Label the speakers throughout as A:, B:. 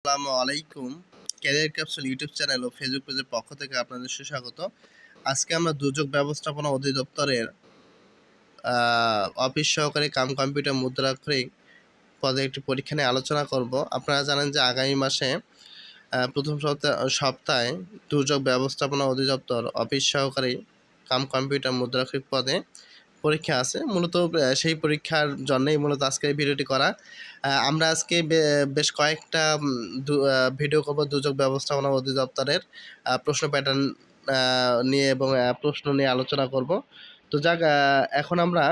A: আসসালামু আলাইকুম। Career capsule YouTube channel ও Facebook পেজের পক্ষ থেকে আপনাদের সুস্বাগত। আজকে আমরা দুর্যোগ ব্যবস্থাপনা অধিদপ্তরের অফিস সহকারী কাম কম্পিউটার মুদ্রাক্ষরিক পদে একটি পরীক্ষা নিয়ে আলোচনা করব। আপনারা জানেন যে আগামী মাসে প্রথম সপ্তাহে দুর্যোগ ব্যবস্থাপনা অধিদপ্তর অফিস সহকারী কাম কম্পিউটার মুদ্রাক্ষরিক পদে পরীক্ষা আছে। মূলত সেই পরীক্ষার জন্যই মূলত আজকে এই ভিডিওটি করা। আমরা আজকে বেশ কয়েকটা ভিডিও করব দুর্যোগ ব্যবস্থাপনা অধিদপ্তরের প্রশ্ন প্যাটার্ন নিয়ে এবং প্রশ্ন নিয়ে আলোচনা করব। তো যাক, এখন আমরা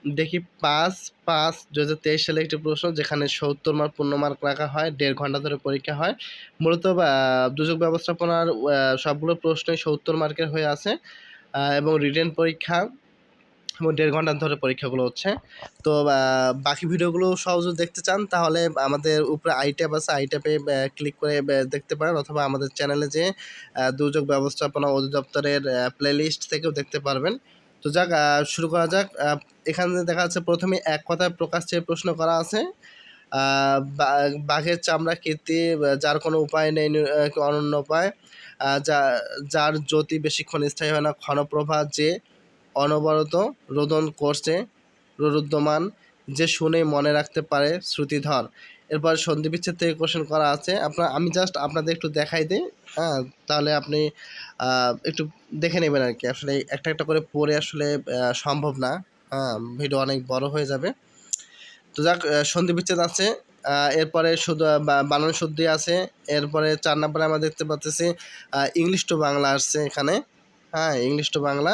A: দেখি ৫/৫/২০২৩ সালে একটি প্রশ্ন, যেখানে ৭০ মার্ক পূর্ণ মার্ক রাখা হয়, ১.৫ ঘন্টা ধরে পরীক্ষা হয়। মূলত দুর্যোগ ব্যবস্থাপনার সবগুলো প্রশ্নই ৭০ মার্কের হয়ে আছে এবং রিটেন পরীক্ষা এবং ১.৫ ঘন্টা ধরে পরীক্ষাগুলো হচ্ছে। তো বাকি ভিডিওগুলো সহজে দেখতে চান তাহলে আমাদের উপরে আই ট্যাব আছে, আই ট্যাবে ক্লিক করে দেখতে পারেন, অথবা আমাদের চ্যানেলে যে দুর্যোগ ব্যবস্থাপনা অধিদপ্তরের প্লেলিস্ট থেকেও দেখতে পারবেন। তো যাক, শুরু করা যাক। এখানে দেখা যাচ্ছে প্রথমে এক কথায় প্রকাশ চেয়ে প্রশ্ন করা আছে। বাঘের চামড়া কীর্তি, যার কোনো উপায় নেই, অনন্য উপায়, যার জ্যোতি বেশিক্ষণ স্থায়ী হয় না, ক্ষণপ্রভা, যে অনবরত রোদন করছে রুদ্ধমান, যে শুনে মনে রাখতে পারে শ্রুতিধর। এরপর সন্ধিবিচ্ছেদ থেকে কোশ্চেন করা আছে। আমি জাস্ট আপনাদের একটু দেখাই দিই, হ্যাঁ, তাহলে আপনি একটু দেখে নেবেন আর কি। আসলে একটা একটা করে পড়ে আসলে সম্ভব না, হ্যাঁ, ভিডিও অনেক বড় হয়ে যাবে। তো যাক, সন্ধিবিচ্ছেদ আছে, এরপরে শুধু বানান শুদ্ধি আছে। এরপরে ৪ নম্বরে আমরা দেখতে পাচ্ছি ইংলিশ টু বাংলা আসছে এখানে, হ্যাঁ, ইংলিশ টু বাংলা।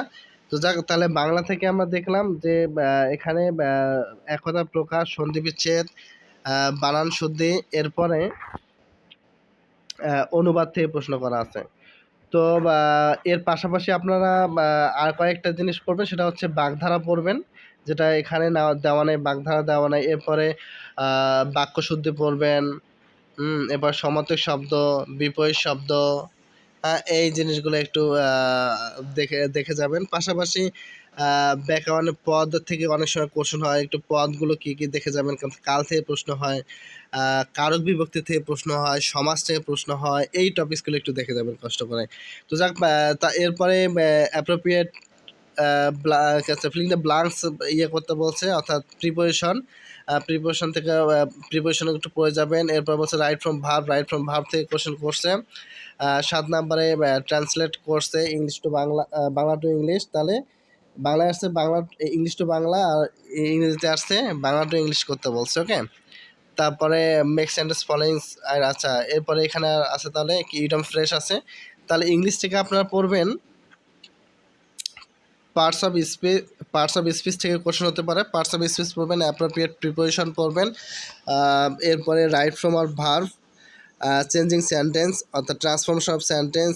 A: তো যাক, তাহলে বাংলা থেকে আমরা দেখলাম যে এখানে একতা প্রকাশ, সন্ধিবিচ্ছেদ, বানান শুদ্ধি, এরপরে অনুবাদ থেকে প্রশ্ন করা আছে। তো এর পাশাপাশি আপনারা আর কয়েকটা জিনিস পড়বেন, সেটা হচ্ছে বাগধারা পড়বেন, যেটা এখানে না দেওয়া নেই, বাগধারা দেওয়া নেই। এরপরে বাক্যশুদ্ধি পড়বেন, এরপর সমার্থক শব্দ, বিপরীত শব্দ, এই জিনিসগুলো একটু দেখে দেখে যাবেন। পাশাপাশি ব্যাকরণের পদ থেকে অনেক সময় কোশ্চেন হয়, একটু পদগুলো কী কী দেখে যাবেন। কাল থেকে প্রশ্ন হয়, কারক বিভক্তি থেকে প্রশ্ন হয়, সমাজ থেকে প্রশ্ন হয়, এই টপিকসগুলো একটু দেখে যাবেন কষ্ট করে। তো যাক, তা এরপরে অ্যাপ্রোপ্রিয়েট ফিলিং দ্য ব্লাঙ্কস করতে বলছে, অর্থাৎ প্রিপোজিশন থেকে প্রিপোজিশন একটু পড়ে যাবেন। এরপর বলছে রাইট ফ্রম ভার্ব থেকে কোশ্চেন করছে। ৭ নম্বরে ট্রান্সলেট করছে English to Bangla, Bangla to English. তাহলে বাংলায় আসছে বাংলা, ইংলিশ টু বাংলা, আর ইংরেজিতে আসছে বাংলা টু ইংলিশ করতে বলছে। ওকে, তারপরে মেক সেন্টেন্স ফলোইংস, আর আচ্ছা, এরপরে এখানে আছে তাহলে কি ইডম ফ্রেশ আছে। তাহলে ইংলিশ থেকে আপনারা পড়বেন পার্টস অফ স্পিচ থেকে কোশ্চেন হতে পারে। পার্টস অফ স্পিচ পড়বেন, অ্যাপ্রোপ্রিয়েট প্রিপোজিশন পড়বেন, এরপরে right form of verb, changing sentence অর্থাৎ ট্রান্সফরমেশন অফ সেন্টেন্স,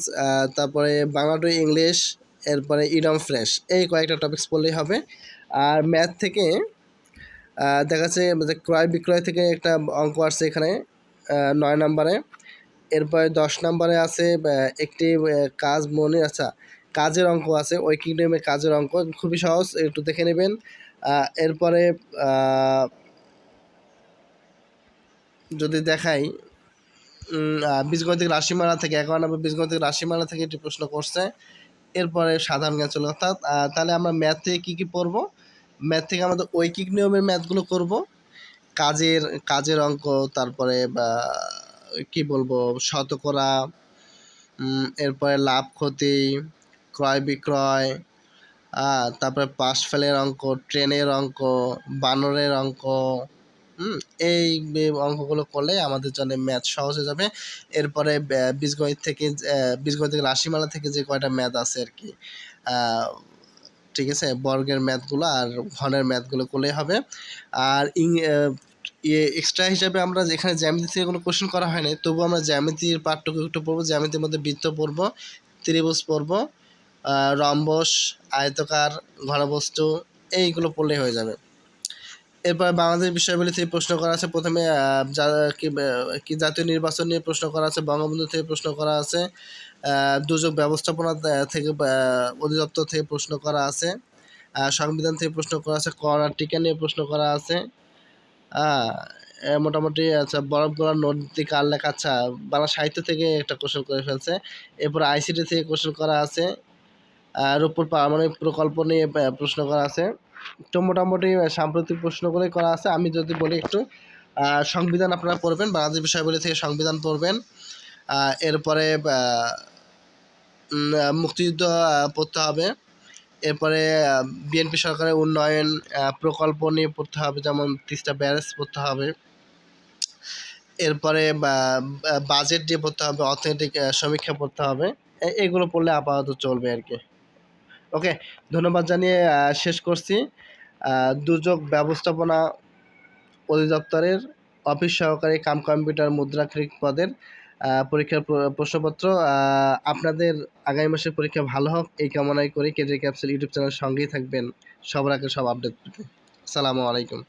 A: তারপরে বাংলা টু ইংলিশ, এরপরে ইডম ফ্রেশ, এই কয়েকটা টপিকস পড়লেই হবে। আর ম্যাথ থেকে দেখা যাচ্ছে ক্রয় বিক্রয় থেকে একটা অঙ্ক আসছে এখানে ৯ নম্বরে। এরপরে ১০ নম্বরে আছে একটি কাজ মনে, আচ্ছা, কাজের অঙ্ক আছে, ওই কিংডমের কাজের অঙ্ক, খুবই সহজ, একটু দেখে নেবেন। এরপরে যদি দেখাই বীজগণিতিক রাশিমালা থেকে ৫১ নম্বর বীজগণিতিক রাশিমালা থেকে একটি প্রশ্ন করছে। এরপরে সাধারণ জ্ঞান চলে, অর্থাৎ তাহলে আমরা ম্যাথ থেকে কী কী পড়বো? ম্যাথ থেকে আমাদের ঐকিক নিয়মের ম্যাথগুলো করব, কাজের অঙ্ক, তারপরে কি বলবো, শতকরা, এরপরে লাভ ক্ষতি, ক্রয় বিক্রয়, তারপরে পাশ ফেলের অঙ্ক, ট্রেনের অঙ্ক, বানরের অঙ্ক, এই অঙ্কগুলো করলে আমাদের জন্য ম্যাথ সহজ হয়ে যাবে। এরপরে বীজগণিত রাশিমালা থেকে যে কয়টা ম্যাথ আছে আর কি, ঠিক আছে, বর্গের ম্যাথগুলো আর ঘনের ম্যাথগুলো করলেই হবে। আর এক্সট্রা হিসাবে আমরা যেখানে জ্যামিতি থেকে কোনো কোশ্চেন করা হয় না, তবুও আমরা জ্যামিতির পাঠটুকু একটু পড়বো। জ্যামিতির মধ্যে বৃত্ত পড়বো, ত্রিভুজ পড়বো, রম্বস, আয়তকার, ঘনবস্তু, এইগুলো পড়লেই হয়ে যাবে। এরপর বাংলাদেশ বিষয়াবলী থেকে প্রশ্ন করা আছে। প্রথমে কি জাতীয় নির্বাচন নিয়ে প্রশ্ন করা আছে, বঙ্গবন্ধু থেকে প্রশ্ন করা আছে, দুর্যোগ ব্যবস্থাপনা থেকে অধিদপ্তর থেকে প্রশ্ন করা আছে, সংবিধান থেকে প্রশ্ন করা আছে, করোনা টিকা নিয়ে প্রশ্ন করা আছে, মোটামুটি আচ্ছা বরফ গলার নদী কার লেখা? আচ্ছা বাংলা সাহিত্য থেকে একটা কোশ্চেন করে ফেলছে। এরপর আইসিটি থেকে কোশ্চেন করা আছে। রূপপুর পারমাণবিক প্রকল্প নিয়ে প্রশ্ন করা আছে। তো মোটামুটি সাম্প্রতিক প্রশ্নগুলোই করা আছে। আমি যদি বলি একটু সংবিধান আপনারা পড়বেন, বাংলাদেশ বিষয়াবলী থেকে সংবিধান পড়বেন। এরপরে মুক্তিযুদ্ধ পড়তে হবে। এরপরে বিএনপি সরকারের উন্নয়ন প্রকল্প নিয়ে পড়তে হবে, যেমন তিস্তা ব্যারেজ পড়তে হবে। এরপরে বাজেট নিয়ে পড়তে হবে, অর্থনৈতিক সমীক্ষা পড়তে হবে। এগুলো পড়লে আপাতত চলবে আর কি। ওকে, ধন্যবাদ জানিয়ে শেষ করছি। দুর্যোগ ব্যবস্থাপনা অধিদপ্তরের অফিস সহকারী কাম কম্পিউটার মুদ্রাক্ষরিক পদের পরীক্ষার প্রশ্নপত্র। আপনাদের আগামী মাসের পরীক্ষা ভালো হোক এই কামনাই করি। কেজে ক্যাপসুল ইউটিউব চ্যানেল সঙ্গেই থাকবেন সবার আগে সব আপডেট পেতে। আসসালামু আলাইকুম।